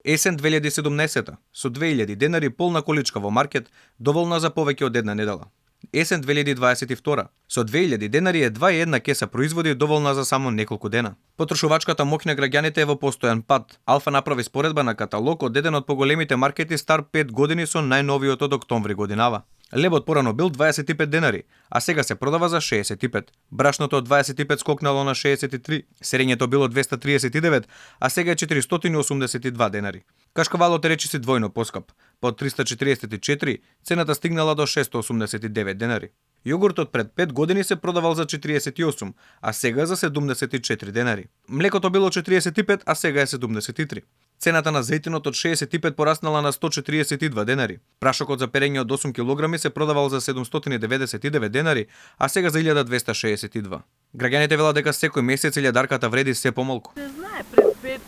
Есен 2017 со 2000 денари полна количка во маркет, доволна за повеќе од една недела. Есен 2022 со 2000 денари е 2,1 кеса производи доволна за само неколку дена. Потрошувачката моќ на граѓаните е во постојан пад. Алфа направи споредба на каталог од еден од поголемите маркети стар 5 години со најновиот од октомври годинава. Лебот порано бил 25 денари, а сега се продава за 65. Брашното од 25 скокнало на 63, серењето било 239, а сега е 482 денари. Кашкавалот е речиси двојно поскап. По 344 цената стигнала до 689 денари. Јогуртот пред 5 години се продавал за 48, а сега за 74 денари. Млекото било 45, а сега е 73. Цената на зејтинот од 65 пораснала на 142 денари. Прашокот за перење од 8 кг се продавал за 799 денари, а сега за 1262. Граѓаните велат дека секој месец илјадарката вреди се помалку. Не знае,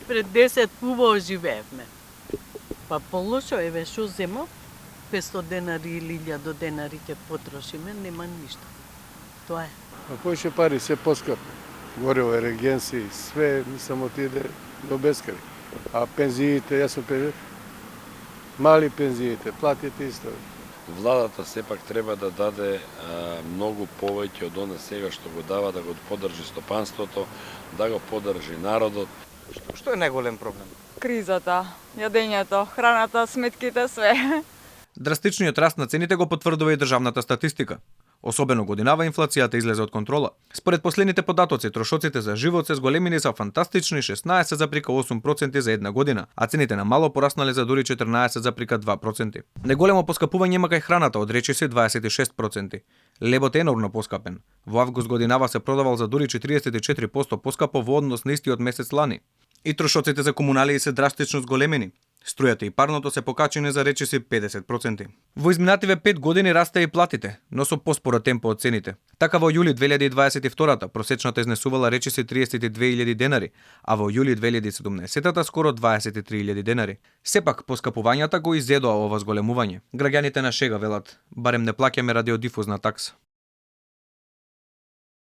пред 10 убаво живеевме. Па полошо еве што земо, 500 денари или 1000 денари ќе потрошиме, нема ништо. Тоа е. А поише пари, се поскапи. Гориво, ерегенци, све, мислам, отиде до бескари. А пензиите, јас сум пензиите, мали пензиите, платите исто. Владата сепак треба да даде многу повеќе од она сега што го дава, да го поддржи стопанството, да го поддржи народот. Што е најголем проблем? Кризата, јадењето, храната, сметките, све. Драстичниот раст на цените го потврдува и државната статистика. Особено годинава инфлацијата излезе од контрола. Според последните податоци, трошоците за живот се зголемени за фантастични 16,8% за една година, а цените на мало пораснале за дури 14,2%. Неголемо поскапување има кај храната, од речиси 26%. Лебот е енормно поскапен. Во август годинава се продавал за дури 44% поскапо во однос на истиот месец лани. И трошоците за комуналии се драстично зголемени. Струјата и парното се покачени за речиси 50%. Во изминативе 5 години расте и платите, но со поспоро темпо од цените. Така во јули 2022 просечната изнесувала речиси 32.000 денари, а во јули 2017 скоро 23.000 денари. Сепак поскапувањата го изедоа ова зголемување. Граѓаните на шега велат, барем не плаќаме радиодифузна такса.